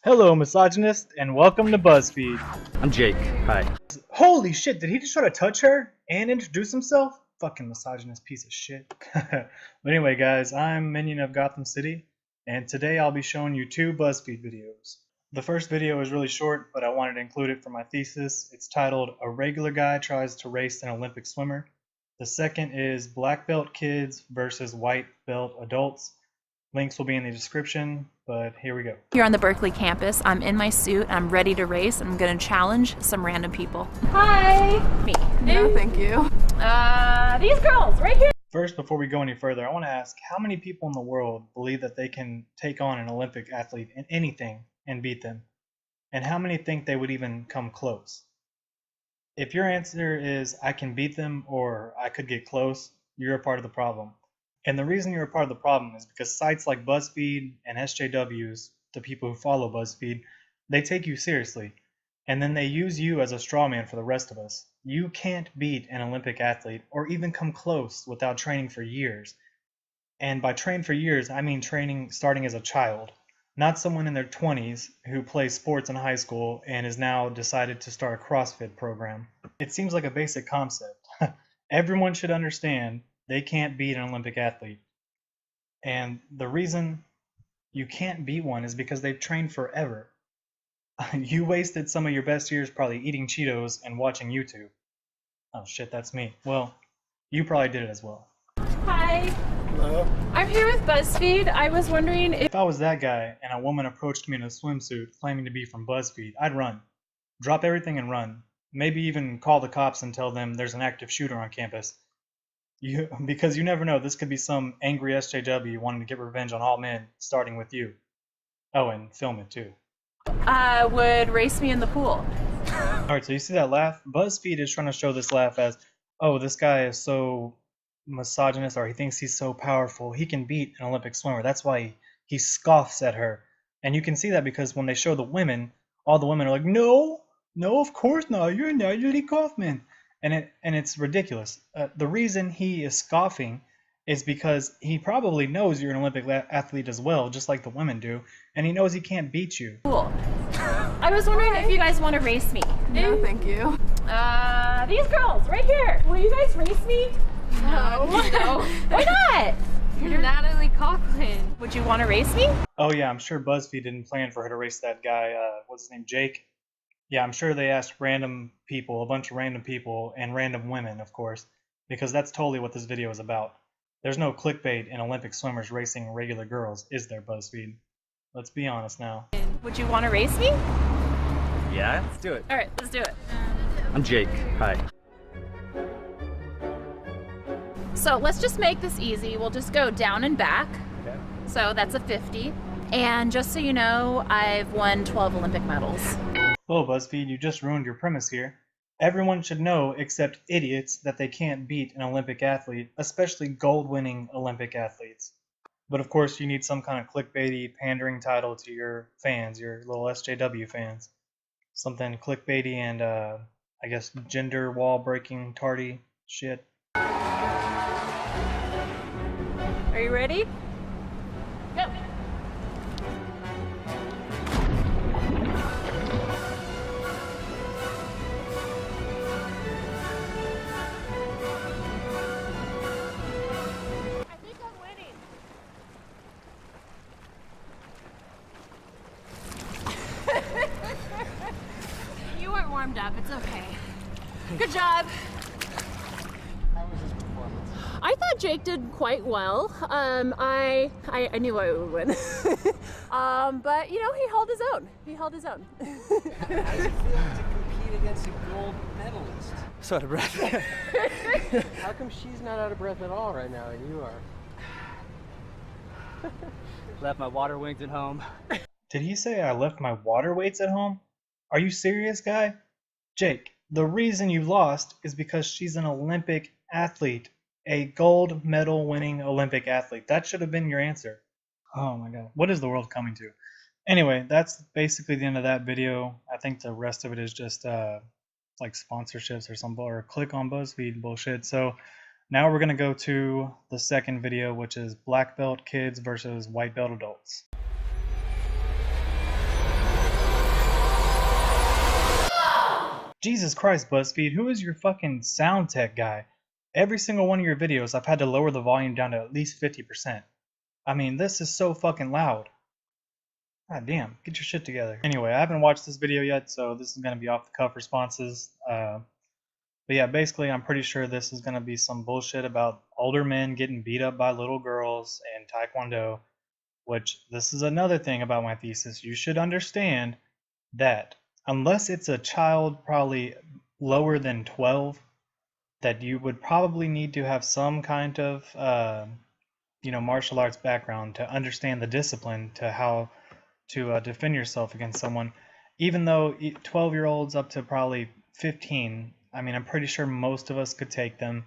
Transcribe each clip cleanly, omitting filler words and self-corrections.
Hello, misogynist, and welcome to Buzzfeed. I'm Jake. Hi. Holy shit, did he just try to touch her and introduce himself? Fucking misogynist piece of shit. But anyway, guys, I'm Minion of Gotham City, and today I'll be showing you two Buzzfeed videos. The first video is really short, but I wanted to include it for my thesis. It's titled, A Regular Guy Tries to Race an Olympic Swimmer. The second is Black Belt Kids versus White Belt Adults. Links will be in the description, but here we go. Here on the Berkeley campus, I'm in my suit, I'm ready to race, I'm gonna challenge some random people. Hi! Me. No, thank you. These girls, right here! First, before we go any further, I want to ask, how many people in the world believe that they can take on an Olympic athlete in anything and beat them? And how many think they would even come close? If your answer is, I can beat them or I could get close, you're a part of the problem. And the reason you're a part of the problem is because sites like Buzzfeed and SJWs, the people who follow Buzzfeed, they take you seriously. And then they use you as a straw man for the rest of us. You can't beat an Olympic athlete or even come close without training for years. And by train for years, I mean training starting as a child. Not someone in their 20s who plays sports in high school and has now decided to start a CrossFit program. It seems like a basic concept. Everyone should understand they can't beat an Olympic athlete. And the reason you can't beat one is because they've trained forever. You wasted some of your best years probably eating Cheetos and watching YouTube. Oh shit, that's me. Well, you probably did it as well. Hi! Hello? I'm here with Buzzfeed. I was wondering if If I was that guy and a woman approached me in a swimsuit claiming to be from Buzzfeed, I'd run. Drop everything and run. Maybe even call the cops and tell them there's an active shooter on campus. Because you never know, this could be some angry SJW wanting to get revenge on all men, starting with you. Oh, and film it too. Would race me in the pool. Alright, so you see that laugh? BuzzFeed is trying to show this laugh as, oh, this guy is so misogynist, or he thinks he's so powerful, he can beat an Olympic swimmer. That's why he scoffs at her. And you can see that because when they show the women, all the women are like, no, of course not, you're Natalie Kaufman. And it's ridiculous. The reason he is scoffing is because he probably knows you're an Olympic athlete as well, just like the women do, and he knows he can't beat you. Pool. I was wondering if you guys want to race me. No, thank you. These girls, right here. Will you guys race me? No. Why not? You're Natalie Coughlin. Would you want to race me? Oh yeah, I'm sure BuzzFeed didn't plan for her to race that guy, what's his name, Jake? Yeah, I'm sure they asked random people, a bunch of random people, and random women, of course, because that's totally what this video is about. There's no clickbait in Olympic swimmers racing regular girls, is there, BuzzFeed? Let's be honest now. Would you want to race me? Yeah, let's do it. All right, let's do it. I'm Jake. Hi. So let's just make this easy. We'll just go down and back. Okay. So that's a 50. And just so you know, I've won 12 Olympic medals. Well, BuzzFeed, you just ruined your premise here. Everyone should know, except idiots, that they can't beat an Olympic athlete, especially gold-winning Olympic athletes. But of course, you need some kind of clickbaity, pandering title to your fans, your little SJW fans. Something clickbaity and, I guess, gender wall-breaking, tardy shit. Are you ready? Go. You weren't warmed up. It's okay. Good job. How was his performance? I thought Jake did quite well. I knew I would win. But you know, he held his own. How does it feel to compete against a gold medalist? So out of breath. How come she's not out of breath at all right now and you are? Left my water wings at home. Did he say I left my water weights at home? Are you serious, guy? Jake, the reason you lost is because she's an Olympic athlete. A gold medal winning Olympic athlete. That should have been your answer. Oh my god. What is the world coming to? Anyway, that's basically the end of that video. I think the rest of it is just like sponsorships or something, or click on BuzzFeed bullshit. So now we're going to go to the second video, which is black belt kids versus white belt adults. Jesus Christ, Buzzfeed, who is your fucking sound tech guy? Every single one of your videos, I've had to lower the volume down to at least 50%. I mean, this is so fucking loud. God damn, get your shit together. Anyway, I haven't watched this video yet, so this is going to be off the cuff responses. But yeah, basically, I'm pretty sure this is going to be some bullshit about older men getting beat up by little girls in Taekwondo, which this is another thing about my thesis. You should understand that unless it's a child probably lower than 12, that you would probably need to have some kind of, martial arts background to understand the discipline to how to defend yourself against someone. Even though 12-year-olds up to probably 15, I mean, I'm pretty sure most of us could take them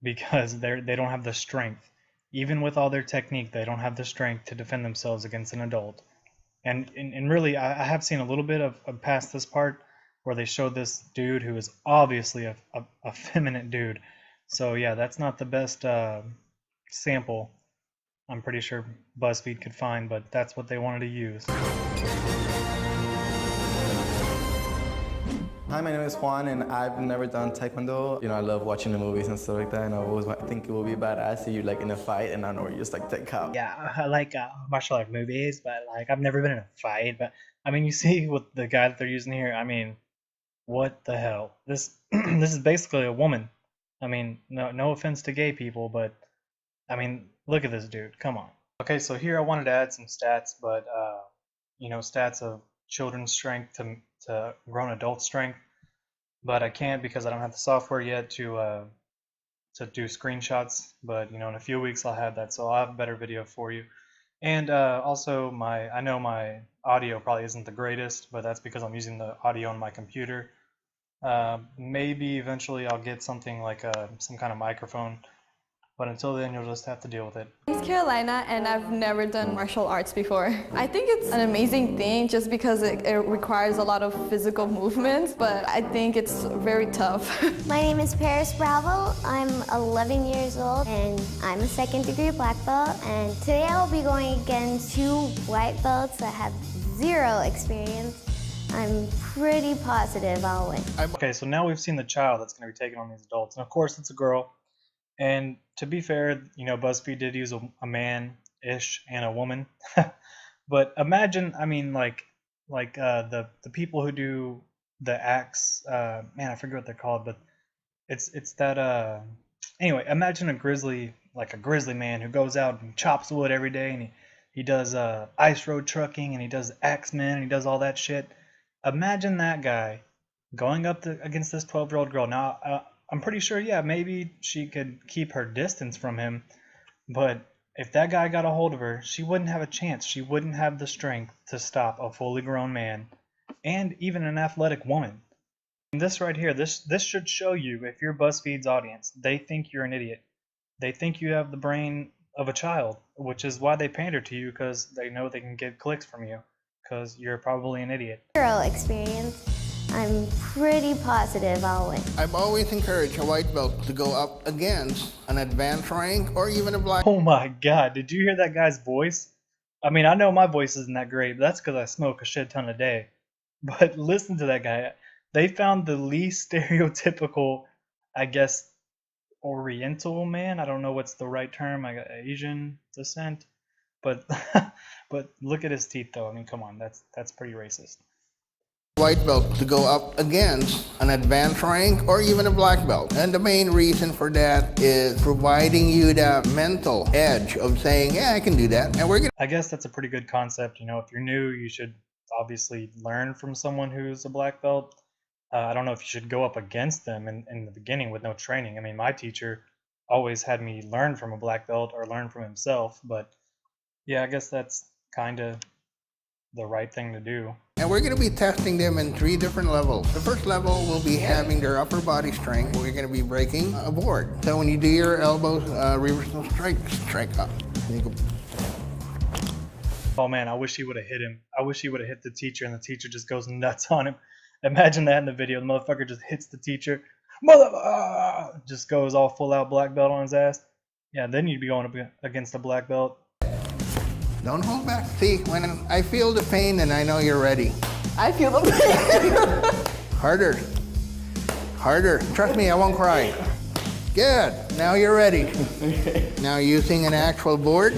because they don't have the strength. Even with all their technique, they don't have the strength to defend themselves against an adult. And really, I have seen a little bit of past this part where they showed this dude who is obviously a feminine dude. So yeah, that's not the best sample I'm pretty sure Buzzfeed could find, but that's what they wanted to use. Hi, my name is Juan, and I've never done Taekwondo. I love watching the movies and stuff like that, and I always think it will be badass if you're like in a fight, and I know you just like take out. Yeah, I like martial art movies, but like I've never been in a fight. But I mean, you see with the guy that they're using here, I mean, what the hell? This this is basically a woman. I mean, no offense to gay people, but I mean, look at this dude. Come on. Okay, so here I wanted to add some stats, but stats of children's strength to grown adult strength, but I can't because I don't have the software yet to do screenshots. But in a few weeks I'll have that, so I'll have a better video for you. And also I know my audio probably isn't the greatest, but that's because I'm using the audio on my computer. Maybe eventually I'll get something like some kind of microphone. But until then, you'll just have to deal with it. I'm Carolina, and I've never done martial arts before. I think it's an amazing thing just because it requires a lot of physical movements, but I think it's very tough. My name is Paris Bravo. I'm 11 years old, and I'm a second-degree black belt. And today I'll be going against 2 white belts that have 0 experience. I'm pretty positive I'll win. Okay, so now we've seen the child that's going to be taking on these adults. And of course, it's a girl. And to be fair, BuzzFeed did use a man-ish and a woman. But imagine, I mean, like the people who do the axe, man, I forget what they're called, but it's that, anyway, imagine a grizzly man who goes out and chops wood every day, and he does ice road trucking, and he does axemen, and he does all that shit. Imagine that guy going up against this 12-year-old girl. Now, I'm pretty sure, yeah, maybe she could keep her distance from him, but if that guy got a hold of her, she wouldn't have a chance. She wouldn't have the strength to stop a fully grown man and even an athletic woman. And this right here, this should show you, if you're BuzzFeed's audience, they think you're an idiot. They think you have the brain of a child, which is why they pander to you, because they know they can get clicks from you, because you're probably an idiot. 0 experience. I'm pretty positive I'll win. I've always encouraged a white belt to go up against an advanced rank or even a black. Oh my god, did you hear that guy's voice? I mean, I know my voice isn't that great, but that's because I smoke a shit ton a day. But listen to that guy. They found the least stereotypical, I guess, Oriental man. I don't know what's the right term. I got Asian descent. But but look at his teeth though. I mean, come on, that's pretty racist. White belt to go up against an advanced rank or even a black belt. And the main reason for that is providing you that mental edge of saying, yeah, I can do that. And we're gonna. I guess that's a pretty good concept. If you're new, you should obviously learn from someone who's a black belt. I don't know if you should go up against them in the beginning with no training. I mean, my teacher always had me learn from a black belt or learn from himself. But yeah, I guess that's kind of the right thing to do. And we're going to be testing them in 3 different levels. The first level will be having their upper body strength. We're going to be breaking a board. So when you do your elbows, reversal strike up. Oh man, I wish he would have hit him. I wish he would have hit the teacher and the teacher just goes nuts on him. Imagine that in the video. The motherfucker just hits the teacher. Just goes all full out black belt on his ass. Yeah, then you'd be going up against a black belt. Don't hold back. See, when I feel the pain, then I know you're ready. I feel the pain. Harder. Harder. Trust me, I won't cry. Good. Now you're ready. Now using an actual board.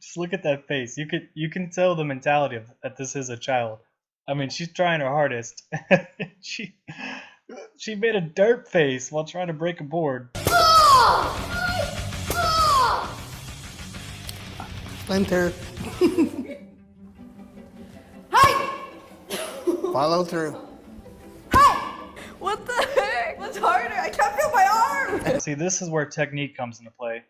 Just look at that face. You can tell the mentality of that this is a child. I mean, she's trying her hardest. she made a dirt face while trying to break a board. Splinter. Follow through. What the heck? What's harder? I can't feel my arm! See, this is where technique comes into play.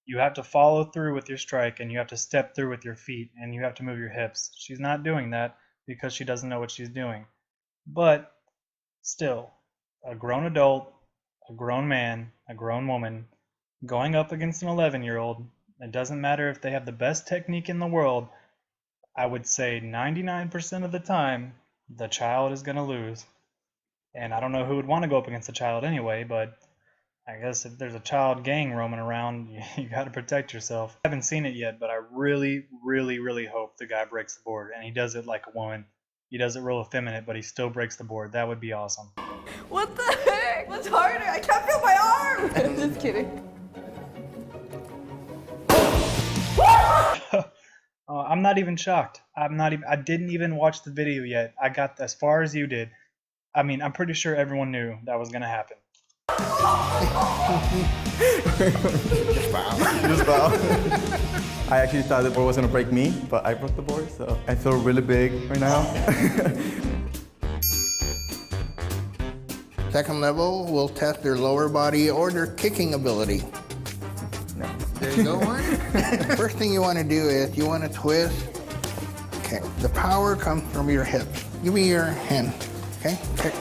You have to follow through with your strike, and you have to step through with your feet, and you have to move your hips. She's not doing that because she doesn't know what she's doing. But still, a grown adult, a grown man, a grown woman, going up against an 11-year-old, it doesn't matter if they have the best technique in the world, I would say 99% of the time, the child is going to lose. And I don't know who would want to go up against a child anyway, but I guess if there's a child gang roaming around, you got to protect yourself. I haven't seen it yet, but I really, really, really hope the guy breaks the board, and he does it like a woman. He does it real effeminate, but he still breaks the board. That would be awesome. What the heck? What's harder? I can't feel my arm! Just kidding. I'm not even shocked. I didn't even watch the video yet. I got as far as you did. I mean, I'm pretty sure everyone knew that was gonna happen. Just bow. Just bow. I actually thought the board was gonna break me, but I broke the board, so I feel really big right now. Second level will test their lower body or their kicking ability. No. There you go, one. First thing you want to do is you want to twist. Okay, the power comes from your hips. Give me your hand. Okay, kick.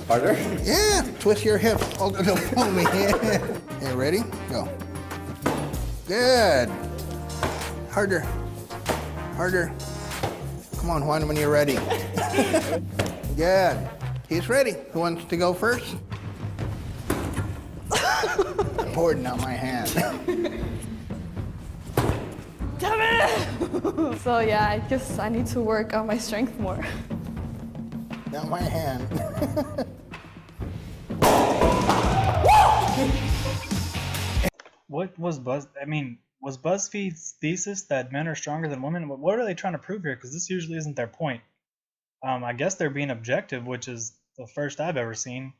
Harder? Yeah, twist your hips. Oh, don't pull me. Okay, ready? Go. Good. Harder. Harder. Come on, Juan, when you're ready. Good. He's ready. Who wants to go first? Board, not my hand. Damn it! So yeah, I guess I need to work on my strength more. Not my hand. What was was BuzzFeed's thesis that men are stronger than women? What are they trying to prove here? Because this usually isn't their point. I guess they're being objective, which is the first I've ever seen.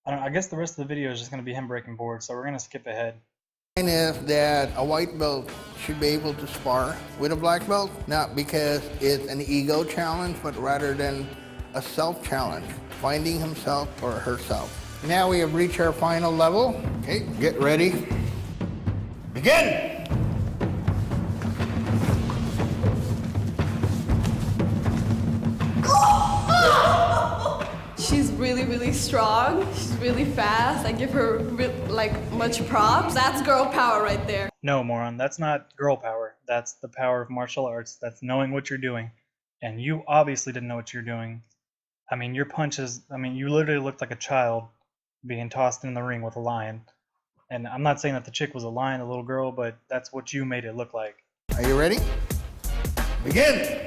I guess the rest of the video is just going to be him breaking boards, so we're going to skip ahead. Is that a white belt should be able to spar with a black belt, not because it's an ego challenge, but rather than a self-challenge, finding himself or herself. Now we have reached our final level. Okay, get ready. Begin! She's really, really strong. She's really fast. I give her much props. That's girl power right there. No, moron, that's not girl power. That's the power of martial arts. That's knowing what you're doing. And you obviously didn't know what you're doing. I mean, your punches, you literally looked like a child being tossed in the ring with a lion. And I'm not saying that the chick was a lion, a little girl, but that's what you made it look like. Are you ready? Begin!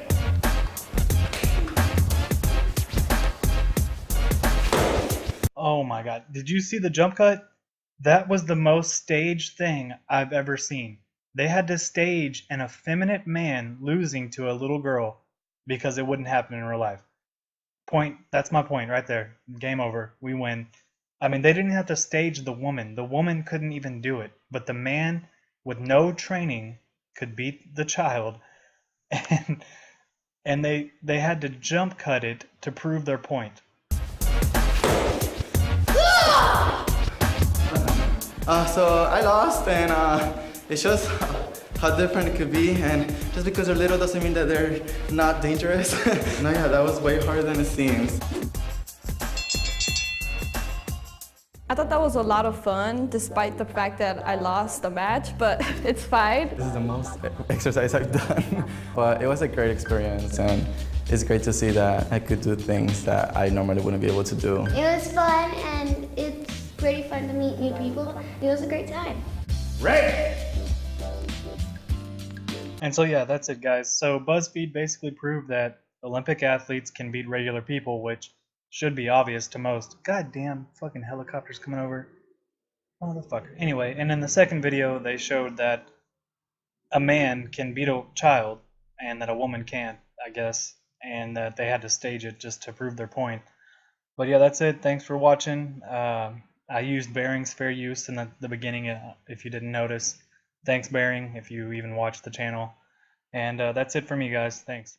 Oh my god, did you see the jump cut? That was the most staged thing I've ever seen. They had to stage an effeminate man losing to a little girl because it wouldn't happen in real life. That's my point right there. Game over. We win. They didn't have to stage the woman. The woman couldn't even do it. But the man with no training could beat the child. And they had to jump cut it to prove their point. So I lost, and it's just how different it could be, and just because they're little doesn't mean that they're not dangerous. No, yeah, that was way harder than it seems. I thought that was a lot of fun, despite the fact that I lost the match, but it's fine. This is the most exercise I've done, but it was a great experience, and it's great to see that I could do things that I normally wouldn't be able to do. It was fun, and it's pretty fun to meet new people. It was a great time. Ready! And so yeah, that's it, guys. So BuzzFeed basically proved that Olympic athletes can beat regular people, which should be obvious to most. God damn, fucking helicopters coming over. Motherfucker. Anyway, and in the second video, they showed that a man can beat a child and that a woman can't, I guess, and that they had to stage it just to prove their point. But yeah, that's it. Thanks for watching. I used Bearing's Fair Use in the beginning, if you didn't notice. Thanks, Bearing, if you even watched the channel. And that's it for me, guys. Thanks.